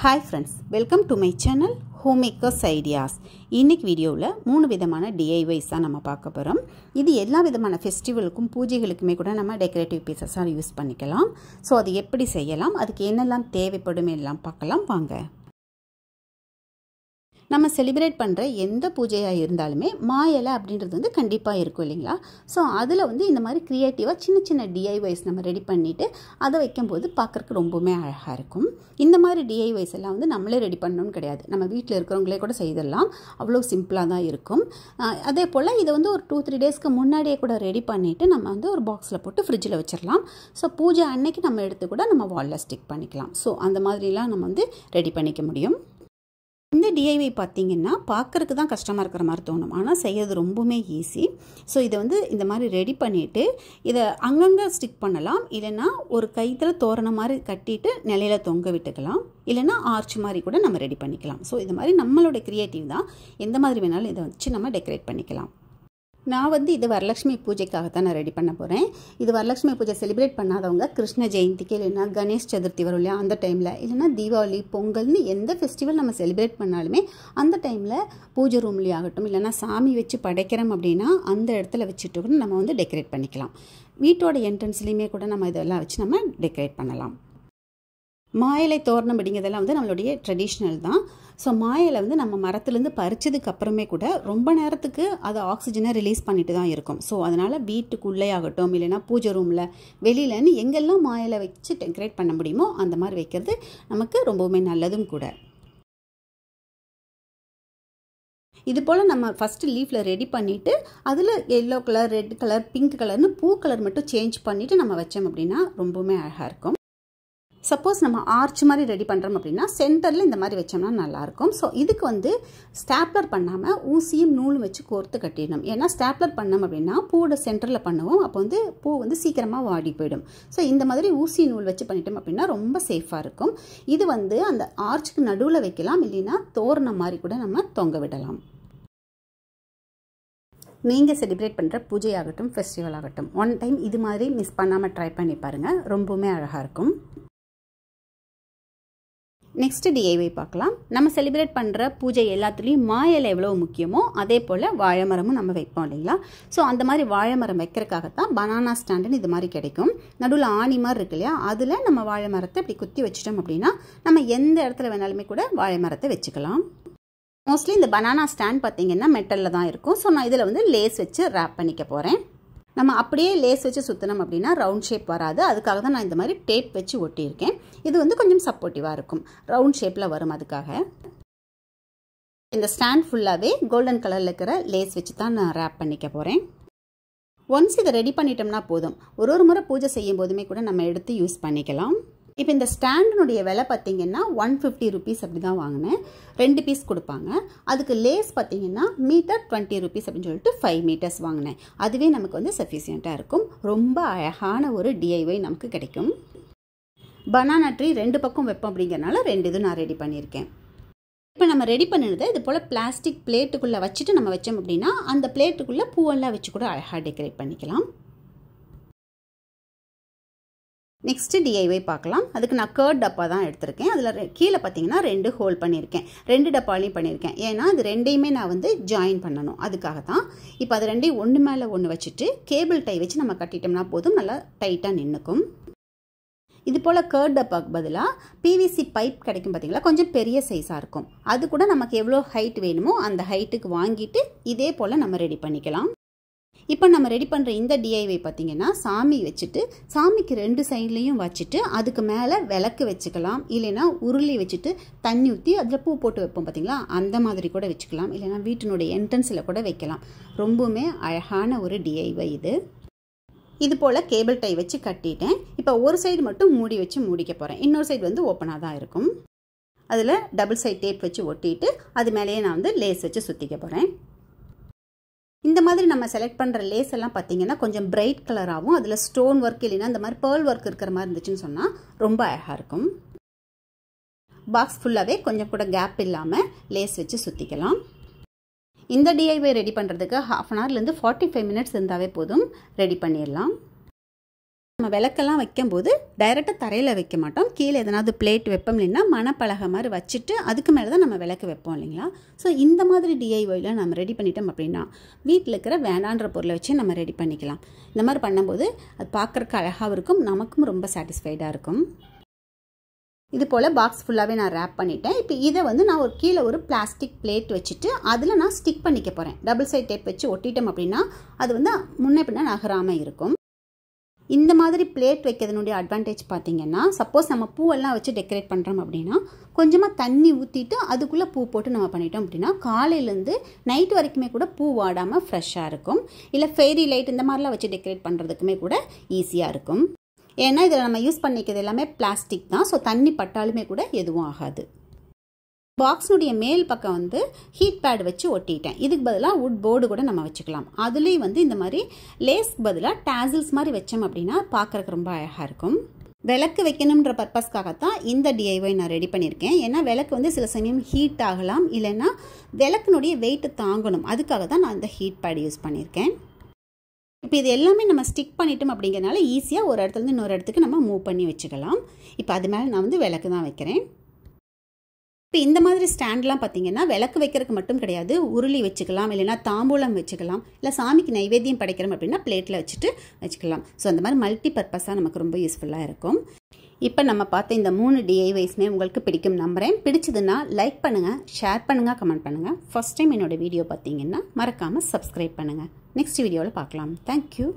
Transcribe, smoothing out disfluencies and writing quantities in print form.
Hi friends, welcome to my channel Homemakers Ideas. இன்னைக்கு வீடியோவில் 3 விதமான DIYs தான் நம்ம பார்க்க போகிறோம். இது எல்லா விதமான ஃபெஸ்டிவலுக்கும் பூஜைகளுக்குமே கூட நம்ம டெக்கரேட்டிவ் பீசஸாக யூஸ் பண்ணிக்கலாம். ஸோ அது எப்படி செய்யலாம், அதுக்கு என்னெல்லாம் தேவைப்படும் எல்லாம் பார்க்கலாம் வாங்க. நம்ம செலிப்ரேட் பண்ணுற எந்த பூஜையாக இருந்தாலுமே மா இலை அப்படின்றது வந்து கண்டிப்பாக இருக்கும் இல்லைங்களா. ஸோ அதில் வந்து இந்த மாதிரி க்ரியேட்டிவாக சின்ன சின்ன DIYs நம்ம ரெடி பண்ணிவிட்டு அதை வைக்கும்போது பார்க்குறக்கு ரொம்பவுமே அழகாக இருக்கும். இந்த மாதிரி DIYs எல்லாம் வந்து நம்மளே ரெடி பண்ணணும்னு கிடையாது, நம்ம வீட்டில் இருக்கிறவங்களே கூட செய்திடலாம். அவ்வளோ சிம்பிளாக தான் இருக்கும். அதே போல் இதை வந்து ஒரு 2-3 டேஸ்க்கு முன்னாடியே கூட ரெடி பண்ணிவிட்டு நம்ம வந்து ஒரு பாக்ஸில் போட்டு ஃப்ரிட்ஜில் வச்சிடலாம். ஸோ பூஜை அன்னைக்கு நம்ம எடுத்து கூட நம்ம வாலில் ஸ்டிக் பண்ணிக்கலாம். ஸோ அந்த மாதிரிலாம் நம்ம வந்து ரெடி பண்ணிக்க முடியும். இந்த DIY பார்த்திங்கன்னா பார்க்குறதுக்கு தான் கஷ்டமாக இருக்கிற மாதிரி தோணும், ஆனால் செய்கிறது ரொம்பவுமே ஈஸி. ஸோ இதை வந்து இந்த மாதிரி ரெடி பண்ணிவிட்டு இதை அங்கங்கே ஸ்டிக் பண்ணலாம், இல்லைன்னா ஒரு கைத்தில் தோரணம் மாதிரி கட்டிட்டு நிலையில் தொங்க விட்டுக்கலாம், இல்லைன்னா ஆர்ச் மாதிரி கூட நம்ம ரெடி பண்ணிக்கலாம். ஸோ இது மாதிரி நம்மளோட க்ரியேட்டிவ் தான், எந்த மாதிரி வேணாலும் இதை வச்சு நம்ம டெக்கரேட் பண்ணிக்கலாம். நான் வந்து இது வரலட்சுமி பூஜைக்காக தான் நான் ரெடி பண்ண போகிறேன். இது வரலட்சுமி பூஜை செலிப்ரேட் பண்ணாதவங்க கிருஷ்ண ஜெயந்திக்கு இல்லைன்னா கணேஷ் சதுர்த்தி வரும் இல்லையா, அந்த டைமில், இல்லைன்னா தீபாவளி பொங்கல்னு எந்த ஃபெஸ்டிவல் நம்ம செலிப்ரேட் பண்ணாலுமே அந்த டைமில் பூஜை ரூம்லேயே ஆகட்டும், இல்லைன்னா சாமி வச்சு படைக்கிறோம் அப்படின்னா அந்த இடத்துல வச்சுட்டு கூட நம்ம வந்து டெக்கரேட் பண்ணிக்கலாம். வீட்டோட என்ட்ரன்ஸ்லேயுமே கூட நம்ம இதெல்லாம் வச்சு நம்ம டெக்கரேட் பண்ணலாம். மாயிலை தோரணம் அப்படிங்கிறதெல்லாம் வந்து நம்மளுடைய ட்ரெடிஷ்னல் தான். ஸோ மாயிலை வந்து நம்ம மரத்துலேருந்து பறிச்சதுக்கு அப்புறமே கூட ரொம்ப நேரத்துக்கு அது ஆக்சிஜனை ரிலீஸ் பண்ணிட்டு தான் இருக்கும். ஸோ அதனால் வீட்டுக்குள்ளே ஆகட்டும், இல்லைன்னா பூஜை ரூமில், வெளியிலன்னு எங்கெல்லாம் மாயிலை வச்சு டெக்கரேட் பண்ண முடியுமோ அந்த மாதிரி வைக்கிறது நமக்கு ரொம்பவுமே நல்லதும் கூட. இது போல் நம்ம ஃபஸ்ட்டு லீஃபில் ரெடி பண்ணிவிட்டு அதில் yellow colour, red colour, pink கலர்னு பூ கலர் மட்டும் சேஞ்ச் பண்ணிவிட்டு நம்ம வச்சோம் அப்படின்னா ரொம்பவுமே அழகாக இருக்கும். சப்போஸ் நம்ம ஆர்ச் மாதிரி ரெடி பண்ணுறோம் அப்படின்னா சென்டரில் இந்த மாதிரி வச்சோம்னா நல்லாயிருக்கும். ஸோ இதுக்கு வந்து ஸ்டாப்லர் பண்ணாமல் ஊசியும் நூலும் வச்சு கோர்த்து கட்டிடணும். ஏன்னா ஸ்டாப்லர் பண்ணோம் அப்படின்னா பூவோட சென்டரில் பண்ணுவோம், அப்போ வந்து பூ வந்து சீக்கிரமாக வாடி போயிடும். ஸோ இந்த மாதிரி ஊசி நூல் வச்சு பண்ணிட்டோம் அப்படின்னா ரொம்ப சேஃபாக இருக்கும். இது வந்து அந்த ஆர்ச்சுக்கு நடுவில் வைக்கலாம், இல்லைன்னா தோரணம் மாதிரி கூட நம்ம தொங்க விடலாம். நீங்கள் செலிப்ரேட் பண்ணுற பூஜை ஆகட்டும், ஃபெஸ்டிவல் ஆகட்டும், ஒன் டைம் இது மாதிரி மிஸ் பண்ணாமல் ட்ரை பண்ணி பாருங்கள், ரொம்பவுமே அழகாக இருக்கும். நெக்ஸ்ட் DIY பார்க்கலாம். நம்ம செலிப்ரேட் பண்ணுற பூஜை எல்லாத்துலேயும் மா இலை எவ்வளோ முக்கியமோ அதே போல் வாழை மரமும் நம்ம வைப்போம் இல்லைங்களா. ஸோ அந்த மாதிரி வாழை மரம் வைக்கிறதுக்காகத்தான் பனானா ஸ்டாண்டுன்னு இது மாதிரி கிடைக்கும். நடுவில் ஆணி மாதிரி இருக்கு இல்லையா, அதில் நம்ம வாழை மரத்தை இப்படி குத்தி வச்சிட்டோம் அப்படின்னா நம்ம எந்த இடத்துல வேணாலுமே கூட வாழை மரத்தை வச்சுக்கலாம். மோஸ்ட்லி இந்த பனானா ஸ்டாண்ட் பார்த்திங்கன்னா மெட்டலில் தான் இருக்கும். ஸோ நான் இதில் வந்து லேஸ் வச்சு ரேப் பண்ணிக்க போகிறேன். நம்ம அப்படியே லேஸ் வச்சு சுற்றினோம் அப்படின்னா ரவுண்ட் ஷேப் வராது, அதுக்காக தான் நான் இந்த மாதிரி டேப் வச்சு ஒட்டியிருக்கேன். இது வந்து கொஞ்சம் சப்போர்ட்டிவாக இருக்கும், ரவுண்ட் ஷேப்பில் வரும். அதுக்காக இந்த ஸ்டாண்ட் ஃபுல்லாகவே கோல்டன் கலரில் இருக்கிற லேஸ் வச்சு தான் நான் ரேப் பண்ணிக்க போகிறேன். ஒன்ஸ் இதை ரெடி பண்ணிட்டோம்னா போதும், ஒரு முறை பூஜை செய்யும் போதுமே கூட நம்ம எடுத்து யூஸ் பண்ணிக்கலாம். இப்போ இந்த ஸ்டாண்டினுடைய விலை பார்த்திங்கன்னா 150 rupees அப்படி தான் வாங்கினேன். 2 பீஸ் கொடுப்பாங்க. அதுக்கு லேஸ் பார்த்திங்கன்னா மீட்டர் 20 rupees அப்படின்னு சொல்லிட்டு 5 மீட்டர்ஸ் வாங்கினேன். அதுவே நமக்கு வந்து சஃபிஷியண்ட்டாக இருக்கும். ரொம்ப அழகான ஒரு DIY நமக்கு கிடைக்கும். பனானா ட்ரீ 2 பக்கம் வைப்போம் அப்படிங்கிறனால 2 இது நான் ரெடி பண்ணியிருக்கேன். இப்போ நம்ம ரெடி பண்ணினதை இது போல் பிளாஸ்டிக் பிளேட்டுக்குள்ளே வச்சுட்டு நம்ம வச்சோம் அப்படின்னா அந்த பிளேட்டுக்குள்ளே பூவெல்லாம் வச்சு கூட அழகாக டெக்கரேட் பண்ணிக்கலாம். நெக்ஸ்ட்டு DIY பார்க்கலாம். அதுக்கு நான் கர்ட் டப்பா தான் எடுத்திருக்கேன். அதில் கீழே பார்த்தீங்கன்னா 2 ஹோல் பண்ணியிருக்கேன். 2 டப்பாலையும் பண்ணியிருக்கேன். ஏன்னா அது ரெண்டையுமே நான் வந்து ஜாயின் பண்ணணும், அதுக்காக தான். இப்போ அது ரெண்டையும் ஒன்று மேலே ஒன்று வச்சுட்டு கேபிள் டை வச்சு நம்ம கட்டிட்டோம்னா போதும், நல்லா டைட்டாக நின்றுக்கும். இது போல் கர்ட் டப்பாக்கு பதிலாக PVC பைப் கிடைக்கும் பார்த்தீங்களா, கொஞ்சம் பெரிய சைஸாக இருக்கும். அது கூட நமக்கு எவ்வளோ ஹைட் வேணுமோ அந்த ஹைட்டுக்கு வாங்கிட்டு இதே போல் நம்ம ரெடி பண்ணிக்கலாம். இப்போ நம்ம ரெடி பண்ணுற இந்த DIY பார்த்திங்கன்னா சாமி வச்சுட்டு சாமிக்கு 2 சைட்லேயும் வச்சுட்டு அதுக்கு மேலே விளக்கு வச்சுக்கலாம், இல்லைன்னா உருளி வச்சுட்டு தண்ணி ஊற்றி அதில் பூ போட்டு வைப்போம் பார்த்திங்களா, அந்த மாதிரி கூட வச்சுக்கலாம், இல்லைன்னா வீட்டினுடைய என்ட்ரன்ஸில் கூட வைக்கலாம். ரொம்பவுமே அழகான ஒரு DIY இது. இது போல் கேபிள் டை வச்சு கட்டிட்டேன். இப்போ ஒரு சைடு மட்டும் மூடி வச்சு மூடிக்க போகிறேன், இன்னொரு சைடு வந்து ஓப்பனாக தான் இருக்கும். அதில் டபுள் சைட் டேப் வச்சு ஒட்டிட்டு அது மேலேயே நான் வந்து லேஸ் வச்சு சுற்றிக்க போகிறேன். இந்த மாதிரி நம்ம செலக்ட் பண்ணுற லேஸ் எல்லாம் பார்த்தீங்கன்னா கொஞ்சம் பிரைட் கலராகவும் அதில் ஸ்டோன் ஒர்க் இல்லைன்னா இந்த மாதிரி பேர்ல் ஒர்க் இருக்கிற மாதிரி இருந்துச்சுன்னு சொன்னால் ரொம்ப அழகாக இருக்கும். பாக்ஸ் ஃபுல்லாகவே கொஞ்சம் கூட கேப் இல்லாமல் லேஸ் வச்சு சுற்றிக்கலாம். இந்த DIY ரெடி பண்ணுறதுக்கு 1/2 hourலேருந்து 45 minutes இருந்தாவே போதும், ரெடி பண்ணிடலாம். நம்ம விளக்கெல்லாம் வைக்கும்போது டைரெக்டாக தரையில் வைக்க மாட்டோம். கீழே எதனாவது பிளேட் வைப்போம் இல்லைன்னா மணப்பலகை மாதிரி வச்சுட்டு அதுக்கு மேலே தான் நம்ம விளக்கு வைப்போம் இல்லைங்களா. ஸோ இந்த மாதிரி டிஐஒயில் நம்ம ரெடி பண்ணிட்டோம் அப்படின்னா வீட்டில் இருக்கிற வேண்டான்ற பொருளை வச்சு நம்ம ரெடி பண்ணிக்கலாம். இந்த மாதிரி பண்ணும்போது அது பார்க்குறக்கு அழகாகவும் இருக்கும், நமக்கும் ரொம்ப சாட்டிஸ்ஃபைடாக இருக்கும். இது போல் பாக்ஸ் ஃபுல்லாகவே நான் ரேப் பண்ணிட்டேன். இப்போ இதை வந்து நான் ஒரு கீழே ஒரு பிளாஸ்டிக் பிளேட் வச்சுட்டு அதில் நான் ஸ்டிக் பண்ணிக்க போகிறேன். டபுள் சைட் டேப் வச்சு ஒட்டிட்டோம் அப்படின்னா அது வந்து முன்னே பின்ன நகராமல் இருக்கும். இந்த மாதிரி பிளேட் வைக்கிறதுனுடைய அட்வான்டேஜ் பார்த்திங்கன்னா, சப்போஸ் நம்ம பூவெல்லாம் வச்சு டெக்கரேட் பண்ணுறோம் அப்படின்னா கொஞ்சமாக தண்ணி ஊற்றிட்டு அதுக்குள்ளே பூ போட்டு நம்ம பண்ணிட்டோம் அப்படின்னா காலையிலேருந்து நைட் வரைக்குமே கூட பூ வாடாமல் ஃப்ரெஷ்ஷாக இருக்கும். இல்லை ஃபெய்ரி லைட் இந்த மாதிரிலாம் வச்சு டெக்கரேட் பண்ணுறதுக்குமே கூட ஈஸியாக இருக்கும். ஏன்னா இதில் நம்ம யூஸ் பண்ணிக்கிறது எல்லாமே பிளாஸ்டிக் தான். ஸோ தண்ணி பட்டாலுமே கூட எதுவும் ஆகாது. பாக்ஸினுடைய மேல் பக்கம் வந்து ஹீட் பேட் வச்சு ஒட்டிட்டேன். இதுக்கு பதிலாக வுட் போர்டு கூட நம்ம வச்சுக்கலாம். அதுலேயும் வந்து இந்த மாதிரி லேஸ் பதிலாக டேசில்ஸ் மாதிரி வச்சோம் அப்படின்னா பார்க்குறக்கு ரொம்ப அழகாக இருக்கும். விளக்கு வைக்கணுன்ற பர்பஸ்க்காகத்தான் இந்த டிஐஒய் நான் ரெடி பண்ணியிருக்கேன். ஏன்னா விளக்கு வந்து சில சமயம் ஹீட் ஆகலாம், இல்லைன்னா விளக்குனுடைய வெயிட்டு தாங்கணும். அதுக்காக தான் நான் இந்த ஹீட் பேட் யூஸ் பண்ணியிருக்கேன். இப்போ இது எல்லாமே நம்ம ஸ்டிக் பண்ணிட்டோம் அப்படிங்கிறனால ஈஸியாக ஒரு இடத்துலேருந்து இன்னொரு இடத்துக்கு நம்ம மூவ் பண்ணி வச்சுக்கலாம். இப்போ அது மேலே நான் வந்து விளக்கு தான் வைக்கிறேன். இப்போ இந்த மாதிரி ஸ்டாண்ட்லாம் பார்த்தீங்கன்னா விளக்கு வைக்கிறதுக்கு மட்டும் கிடையாது, உருளி வச்சுக்கலாம், இல்லைனா தாம்பூலம் வச்சுக்கலாம், இல்லை சாமிக்கு நைவேத்தியம் படைக்கிறோம் அப்படின்னா பிளேட்டில் வச்சுட்டு வச்சுக்கலாம். ஸோ அந்த மாதிரி மல்டி பர்பஸாக நமக்கு ரொம்ப யூஸ்ஃபுல்லாக இருக்கும். இப்போ நம்ம பார்த்த இந்த 3 டிஐவைஸ்மே உங்களுக்கு பிடிக்கும் நம்புறேன். பிடிச்சதுன்னா லைக் பண்ணுங்கள், ஷேர் பண்ணுங்கள், கமெண்ட் பண்ணுங்கள். ஃபர்ஸ்ட் டைம் என்னோடய வீடியோ பார்த்தீங்கன்னா மறக்காமல் சப்ஸ்கிரைப் பண்ணுங்கள். நெக்ஸ்ட் வீடியோவில் பார்க்கலாம். தேங்க்யூ.